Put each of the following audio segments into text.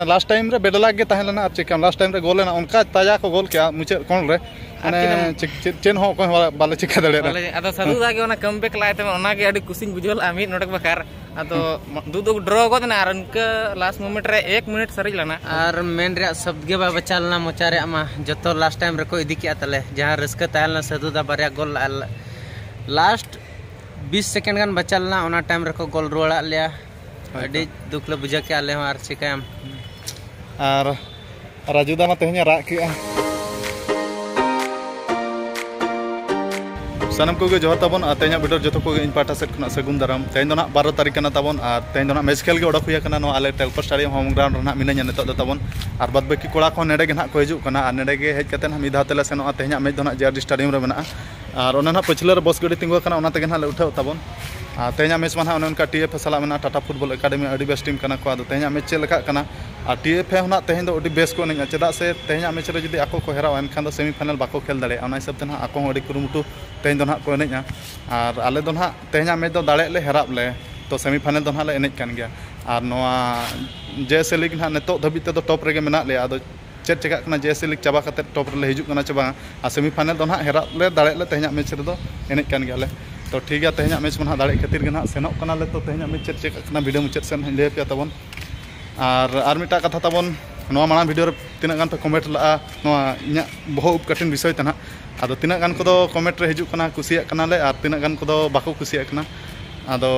Last time रे बेडला के तहलेना चिका last time रे गोल लेना उनका ताजा को गोल क्या मुझे कौन रे माने चेन हो को बाले चिका दड़े रे अदो साधु दागे ओना कमबैक लायते ओना के अडी कुसिंग बुझल आमी नोटक बकार अदो दू ड्रॉ गोदना आर उनका लास्ट मोमेंट रे 1 मिनट सरिज लना आर मेन रे शब्द के बा बचालना मोचारे मा जतो लास्ट टाइम रे को इदी किया तले जहां रस्क तालना साधु दा बारिया गोल लास्ट 20 सेकंड गान बचालना ओना टाइम रे को गोल रोड़ा लिया अडी दुखले बुझा के आले आर चिकाम और राजू दा तेहኛ राग किया सानम को जोहर तबन तेहኛ वीडियो जो को इन पाटा सेट खना सगुन दाराम तेहñ दो ना 12 तारीख कना तबन और तेहñ दो ना मैच खेल के ओडक हुया कना नो आले टेलपर स्टेडियम होम ग्राउंड रना मिनाኛ नितो दो तबन और बाद बाकी कोड़ा को नेडे के ना को हिजु कना और नेडे के हेज कते हम इधा तेले सेनो तेहñ मैच दो ना जेआरडी स्टेडियम रे बना और ओना ना पछले रे बस गडी तिंगो कना ओना तेगे ना ले उठाव तबन तेहñ मैच माना उनका टीएफ साला में टाटा फुटबॉल एकेडमी अड़ी बेस्ट टीम कना को तेहñ मैच चलका कना और टीएफ होना तेहñ दो अड़ी बेस्ट को नहीं चेदा से तेहñ मैच रे जदी आको को हेराव एनखान दो सेमीफाइनल बाको खेल दाड़े ओना हिसाब ते ना आको अड़ी कुरुमुटु तेहñ दो ना को एनेजा और आले दो ना तेहñ मैच दो दाड़े ले हेराब ले तो सेमीफाइनल दो ना ले एनेज कान गया और नोआ जेएसए लीग ना नितो धबी ते दो टॉप रे मेना ले आदो चेक चेक ना जेएसए लीग चाबा कते टॉप रे हिजु कना चाबा और सेमीफाइनल दो ना हेराब ले दाड़े ले तेहñ मैच रे दो एनेज कान गया ले तो ठीक है तेहñ मैच में दाड़े खातिर के ना सेनोक कना ले तो तेहñ मैच चेक चेक ना वीडियो मुचाद सेन ले पे तबन और मिटा कथा तबन नोआ माना वीडियो रे तिना गान पे कमेंट ला नोआ इना बहुत कठिन विषय तना आदो तिना गान को कमेंट रे हिजु कना कुसिया कना ले और तिना गान को बाको कुसिया कना आदो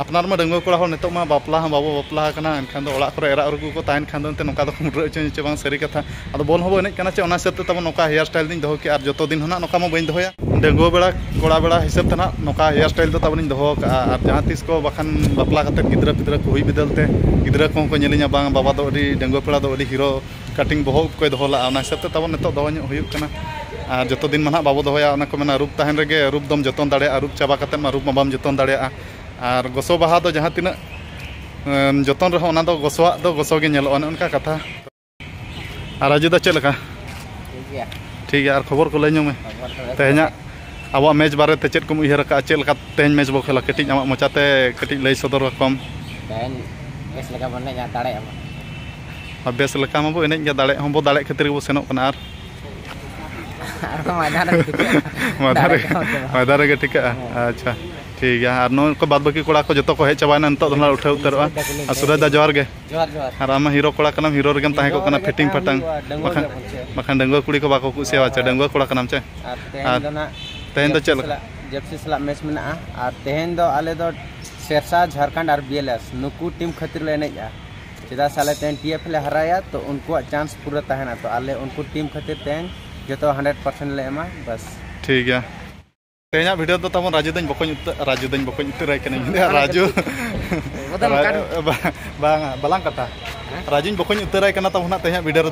अपनार मा डंगो कोड़ा हो नितो मा बापला हम बाबो बापला कना एनखान दो ओड़ा करे एरा रुगु को ताइन खान दो नोका दो मुड्र चे बांग सरी कथा आदो बॉल हो एनेज कना चे ओना हिसाब ते तबन नोका हेयर स्टाइल दिन दोहो के और जतो दिन होना नोका मा बइन दोया डंगो बेड़ा कोड़ा बेड़ा हिसाब तना नोका हेयर स्टाइल दो तबन दोहो का और जहां तिस को बखान बापला कते गिद्रा पिद्रा को हुई बिदलते गिद्रा को नेलिया बांग बाबा दो अडी डंगो पेड़ा दो अडी हीरो कटिंग बहुत को दोहला ओना हिसाब ते तबन नितो दोहन हुयुक कना और जतो दिन मा बाबो दोहया ओना को मेना रूप ताहन रेगे रूप दम जतन दाड़े रूप चाबा कते मा रूप मा बाम जतन दाड़े और गोसो बाहा दो जहां तिना जतन रहो ओना दो गोसोआ दो गोसो गे नेलो उनका कथा और राजू दा चलका ठीक है और खबर को लैनो में तेहñ अब मैच बारे ते चेक को उहर का चलका तेहñ मैच बो खेला कटिज आमा मचाते कटिज लय सदर कम तेहñ बेस लगा बने जा दाड़े अब बेस लका मबो एनेज जा दाड़े हम बो दाड़े खातिर बो सेनो कना और मादार के ठीक है अच्छा ठीक है और नो को बाद बाकी कोड़ा को जतो को हे चाबाना नतो दला उठे उतरवा और सुरेदा जोर गे जोर और आम हीरो कोड़ा कनम हीरो रेगम ताहे को कना फिटिंग फटंग मखान डंगो कुड़ी को बाको कुसेवा चे डंगो कोड़ा कनम चे तेहñ दो चल जेपसी सला मैच मेना और तेहñ दो आले दो शेरशाह झारखंड और बीएलएस नुकु टीम खातिर ले नेजा चेदा साले तेहñ टीएफ ले हराया तो उनको चांस पूरा तहना तो आले उनको टीम खातिर तेहñ जो 100% ले एमा बस ठीक है तेहñ वीडियो तो तब राजू दिन बको उतर राजू बालांग कथा राजू बको उतर तब ना तेहñ वीडियो रे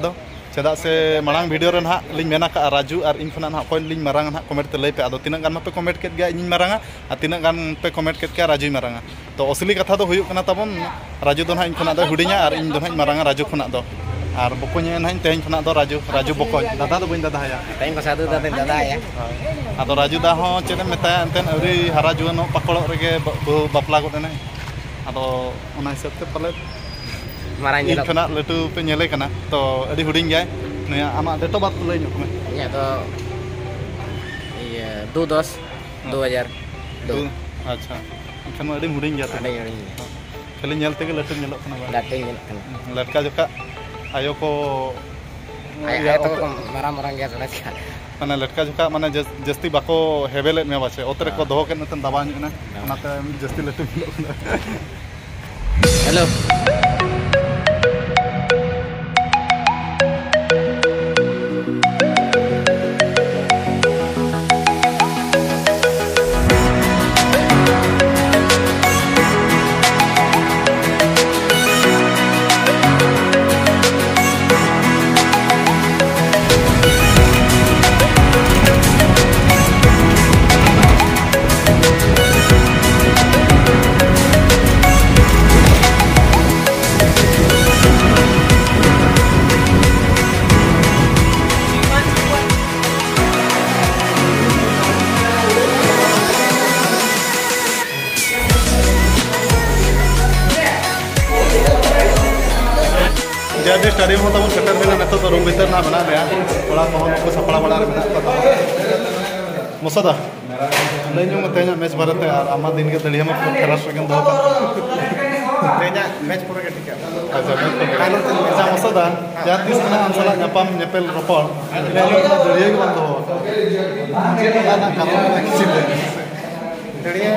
चेदा से मांग वीडियो रे ना लिंग मेना का राजू और इन खना ना कोई लिंग मारंग ना कमेंट ते लई पे आदो तिना गान पे कमेंट केत गया इन मारंगा और तिना गान पे कमेंट केत गया राजू मारंगा तो असली कथा दो हुयुक कना तबन राजू दो ना इन खना दो हुडिया और इन दो ना मारंगा राजू खना दो और बको ना तेहñ खना दो राजू बको दादा दो बइन दादा या तेहñ को साधु दादा या आदो राजू दा हो चेदे मेता एनतेन अवरी हरा जुआनो पकड़ो रेगे बापला गोदने आदो ओना हिसाब ते पले मारां इन खना लटू पे नेले कना तो अडी हुडिंग गया नया आमा डेटो बात लई नो कमे या तो ये 2/10/2002 अच्छा इनखान अडी हुडिंग गया अडी हुडिंग खाली नेल तेगे लटू नेलो कना लाटे नेलो कना लड़का जोका आयो को आयो तो मारां गया सड़ा माने लड़का जोका माने जस्ती बाको हेबेले में बाचे ओतरे को दोहो के नतन दबा नी ना जस्ती लटू हेलो JRD स्टेडियम हो तबन सेटर मिला नेतो तो रूम भीतर ना बना गया कोड़ा कोहन को सपड़ा बड़ा बना को मुसदा लेनु मतेना मैच भारत और आमा दिन के दलिया में खरास रगन दो तेना मैच पूरा के ठीक है अच्छा मैच ऐसा मुसदा जहां तीस ना अंसला नपाम नेपेल रोपड़ लेनु दलिया के बंद हो जे ना काम में किसी दलिया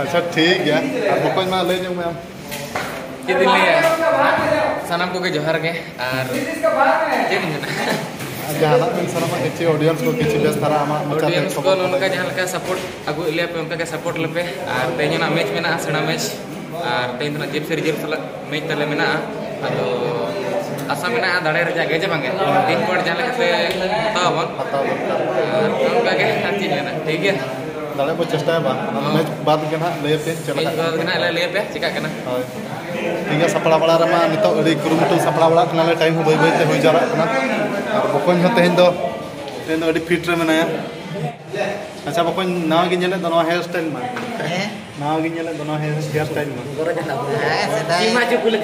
अच्छा ठीक है अब कोई ना ले जाऊं मैं कितनी ले सनम को के जोहर के और जहां में सनम के ऑडियंस को किसी बेस तरह आमा ऑडियंस को उनका जहां का सपोर्ट अगु ले पे उनका के सपोर्ट लेपे और तेजना मैच में ना सेना मैच और तेजना जेप से रिजर्व सला मैच तले में ना अदो आसा में ना दाड़े रे जागे जे बांगे दिन पर जहां लेके बतावन उनका के अच्छी है ना ठीक है दाड़े को चेष्टा है मैच बाद के ना ले पे चला बाद के ना ले पे चिका के ना ठीक है सपड़ा बड़ा रमा नितो अड़ी कुरुमुटु सपड़ा बड़ा कना ले टाइम हो बई ते होई जारा कना और बकोन हो तेन दो अड़ी फिट रे मनाया अच्छा बकोन नाव गे नेले दोनो हेयर स्टाइल मा नाव गे नेले दोनो हेयर स्टाइल मा गोरा जना सेदाई मा जो कुल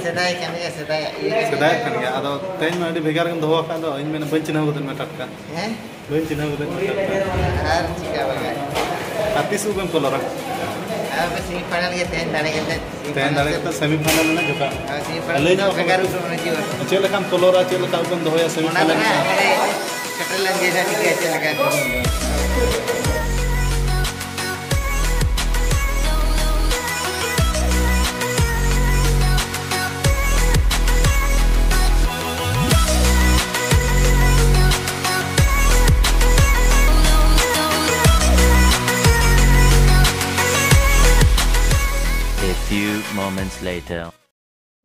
सेदाई कने सेदाई कने आदो तेन मा अड़ी भेगार गन दोहो का दो इन में बंच ना होदन में टटका बंच ना होदन आर चिका बगा आतिसु बम कोलरा अब सेमीफाइनल के तेन दाड़े के सेमीफाइनल में जोका सेमीफाइनल में भेगार उठो मन जीव चेल लखाम कोलोरा चेल लखा बम दोया सेमीफाइनल में कटल लंगे जा ठीक है चेल लगा moments later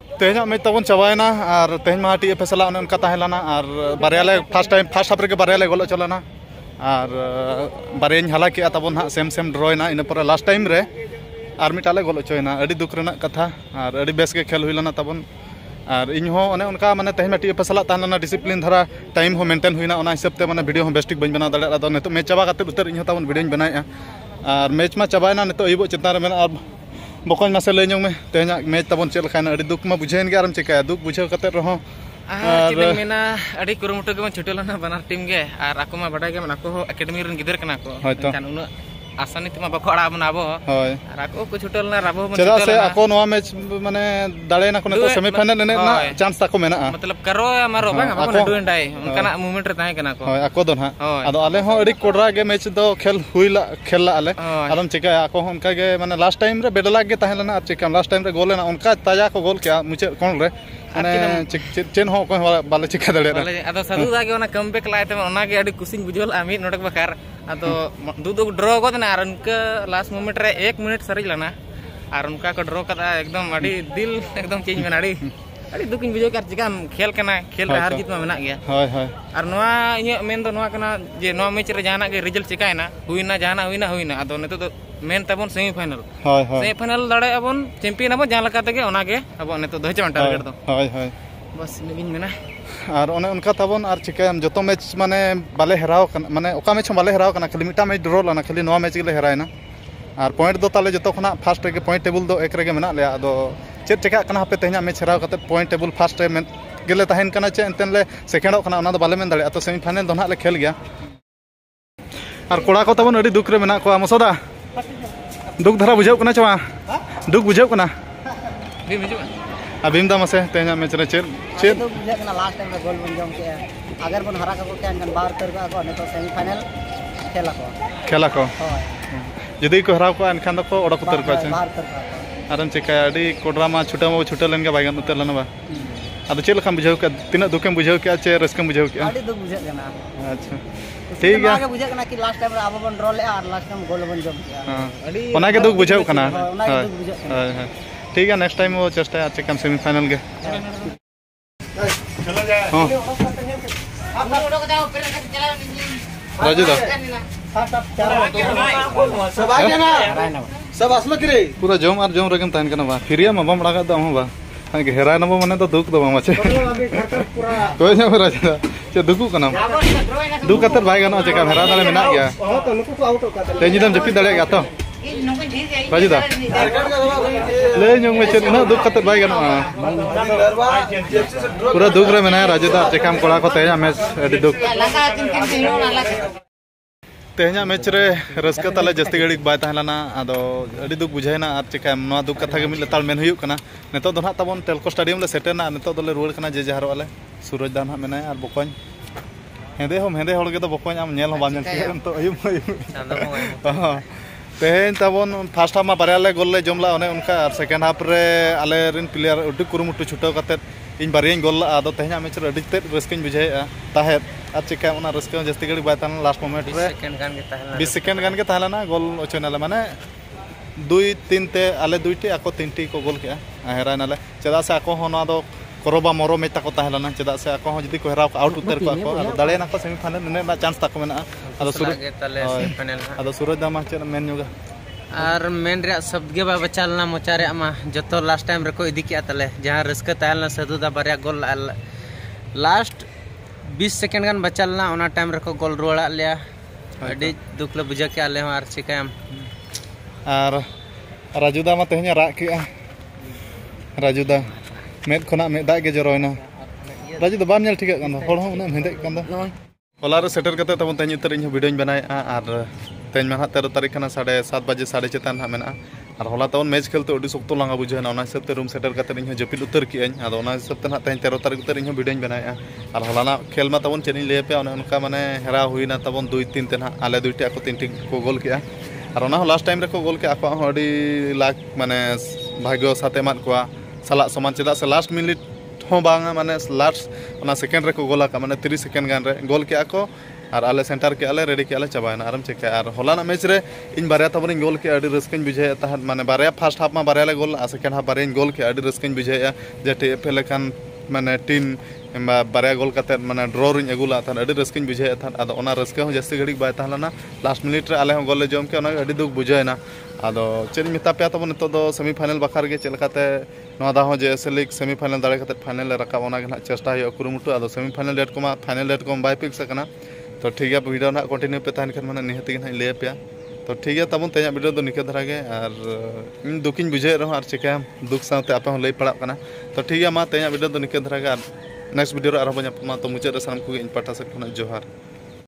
तेहना में तबन चबायना और तेहन मा टी फैसला उनका ताहेलाना और बारियाले फर्स्ट हाफ रे बारियाले गोल चलाना और बारियाñ हाला के तबन हा सेम ड्रॉयना इन पर लास्ट टाइम रे और मिटाले गोल चोयना अड़ी दुख रेना कथा और अड़ी बेस के खेल हुइलाना तबन और इन हो ओने उनका माने तेहन टी फैसला ताहेलाना डिसिप्लिन धरा टाइम हो मेंटेन हुइना ओना हिसाब ते माने वीडियो हो बेस्टिक बन बना दाड़ा दो नेतो मैच चाबा काते उतर इन हो तबन वीडियो बनाया और मैच मा चाबायना नेतो इबो चिंता रे मेना और बकोन मासे ले में तेना मैच तबन चल खाना अड़ी दुख मा बुझेन के आरम चिकाया दुख बुझे कते रहो चिदे मेना अड़ी कुरुमुटु के छुटेलना बनार टीम के और आको मा बडाय के मन आको एकेडमी रन गिदर कना को कान उना आसानी तमा बको अड़ा बना आबो होय और आको को छुटेलना राबो मन चदा से आको नोआ मैच माने दाड़े ना कोने तो सेमीफाइनल ने ना चांस ताको मेना मतलब करो मारो बांग बको डुइन डाई उनका मूवमेंट रे ताहे कना को होय आको दो ना आदो आले हो अड़ी कोडरा के मैच दो खेल हुइला खेलला आले आदम चिका आको उनका के माने लास्ट टाइम रे बेडला के ताहेलना और चिका लास्ट टाइम रे गोल ना उनका ताजा को गोल क्या मुझे कौन रे माने चेन हो को बाले चिका दड़े आदो साधु दागे ओना कमबैक लाइते ओना के अड़ी कुसिंग बुझोल आमी नोडक बकार आदो दू ड्रॉ गोदना और उनका लास्ट मोमेंट रे 1 मिनट सरिज लना और उनका को ड्रॉ कदा एकदम अड़ी दिल एकदम चेंज में अड़ी दुकिन बुझो कर चिका खेल कना खेल रे हार जीत में मेना गया हाय हाय और नोआ इने मेन दो नोआ कना जे नोआ मैच रे जाना के रिजल्ट चिकायना हुइना जाना हुइना आदो नेतो तो मेन तबन सेमीफाइनल हाय हाय सेमीफाइनल दाड़े अबन चैंपियन अब जान लगा तके ओना के अब नेतो दो चमन टारगेट दो हाय हाय बस निगिन मेना और ओने उनका तबन और चिकायम जतो मैच माने बाले हराव कना माने ओका मैच बाले हराव कना खाली मिटा मैच ड्रॉ लना खाली नोआ मैच गेले हरायना और पॉइंट दो ताले जतो खना फर्स्ट रे पॉइंट टेबल दो एक रे मेना ले आदो चेक चिका कना हपे तेहना मैच हराव कते पॉइंट टेबल फर्स्ट रे गेले ताहेन कना चे एंतन ले सेकेंड कना ओना दो बाले मेन दाड़े तो सेमीफाइनल दो ना ले खेल गया और कोड़ा को तबन अड़ी दुख रे मेना को मसोदा दुख धरा बुझाव कना चवा दुख बुझाव कना भी बुझो अबीम दा मसे तेहना मैच रे चेल तो बुझे कना लास्ट टाइम में गोल बन जम के अगर बन हरा को के बाहर कर को ने तो सेमीफाइनल खेला को होय जदी को हराव को एनखान दो को ओडक उतर को बाहर कर को आरम चिका अड़ी कोडरा मा छुटा लेन के बागन उतर लना बा आदो चेल खम बुझाव के तिना दुखम बुझाव के चे रस्कम बुझाव के अड़ी दुख बुझे कना अच्छा ठीक है आगे बुझे कना कि लास्ट टाइम अब बन ड्रॉ ले और लास्ट टाइम गोल बन जम के हां ओना के दुख बुझाव कना हां ठीक है नेक्स्ट टाइम वो चेष्टा अच्छे कम सेमीफाइनल के चला जाए हां राजू दा सब असलो करे पूरा जोम और जोम रगम तान कना बा फिरिया मा बम लगा द हम बा हां के हेरा नबो मने तो दुख दो माचे कोई ना राजू दा चे दुखु कना दुख कतर भाई गनो चे का हेरा दाले मेना गया तो नुकु को आउट का तेजी दम जपी दड़े गया तो Rajuda le nyong me chen na duk katet bai gano pura duk re mena Rajuda chekam kola ko tehnya match adi duk tehnya match re raska tala jasti gadi bai tahelana ado adi duk bujhaina ar chekam no duk katha ge mid letal men huyuk kana neto do na tabon telco stadium le seter na neto do le ruwar kana je jaharo ale suraj dan ha mena ar bokon hende hol ge do bokon am nyel ho ban nyel ke to ayum तेहेन तबन fast half मा बारिया गोल ले जमला ओने उनका second half रे आले रिन player उडी कुरुमुटु छुटाव काते इन बारिया गोल आदो तेहेन मैच रे अडी तेद रस्किन बुझाया ताहे आ चिका ओना रस्क जस्ती गड़ी बाय तान लास्ट मोमेंट रे 20 सेकेंड गान के ताहलाना गोल ओचनाले माने 2-3 ते आले 2 टी आको 3 टी को गोल के हेरानाले चदा से आको होना दो करोबा मरो में तको ताहलाना चदा से आको जदी को हेराव आउट उतर को आको दाड़े ना को सेमीफाइनल ने ना चांस तको मेना आदो सूरज दामा चे मेन नुगा और मेन रे शब्द के बा बचालना मोचारे मा जतो लास्ट टाइम रे को इदी के तले जहां रिस्क ताहलना सदुदा बारिया गोल लास्ट 20 सेकंड गान बचालना ओना टाइम रे को गोल रोड़ा लिया अडी दुखले बुझा के आले आर चिकाम और राजुदा मा तेहnya रा के राजुदा मेद खना मेद दाग के जरोयना राजुदा बाम नेल ठीक कान होड़ हो उना हेंदे कान होला रे सेटर कते तबन तेहnya उतर इन वीडियो बनाय और तेहnya मा 13 तारीख खाना 7:30 बजे 7:30 चेतान हा मेना और होला तबन मैच खेलते अडी सख्तो लांगा बुझाना ओना हिसाब ते रूम सेटर कते इन जपिल उतर की अन आदो ओना हिसाब ते ना तेहnya 13 तारीख उतर इन वीडियो बनाय और होला ना खेल मा तबन चेनी ले पे उनका माने हेरा हुईना तबन 2-3 ते ना आले 2 टी आको 3 टी को गोल किया और ओना लास्ट टाइम रे को गोल के आको अडी लाख माने भाग्य साथे मात को साला समान चेदा से लास्ट मिनिट हो बांगा माने लास्ट ओना सेकेंड रे को गोला का माने 3 सेकेंड गान रे गोल के आको और आले सेंटर के आले रेडी के आले चबायना आराम चेक और होला ना मैच रे इन बारिया तबन गोल के अडी रस्किन बुझे ता माने बारिया फर्स्ट हाफ मा बारिया ले गोल आ सेकेंड हाफ बारिया गोल के अडी रस्किन बुझे जेटे एफएल खान माने टीम बारिया गोल काते माने ड्रॉ रिन अगुला था अडी रस्किन बुझे था आदो ओना रस्के हो जस्ती घड़ी बाय ताहलाना लास्ट मिनिट रे आले हो गोल ले जम के ओना अडी दुख बुझायना आदो चेन मिता पे तबन तो दो सेमीफाइनल बखार के चलकाते नोदा हो जे एसलिक सेमीफाइनल दाड़े काते फाइनल रखा ओना के ना चेष्टा हो कुरुमुटु आदो सेमीफाइनल डेट को मा फाइनल डेट को बाय फिक्स करना तो ठीक है वीडियो ना कंटिन्यू पे तान खान माने निहति ना ले पे तो ठीक है तबन तेया वीडियो दो निके धरा के और इन दुखिन बुझे रहो और चिका दुख साथे आपे हो लई पड़ा कना तो ठीक है मा तेया वीडियो दो निके धरा के नेक्स्ट वीडियो रे आरो बन्या तो मुचे रे सानम को इन पाटा से जोहार।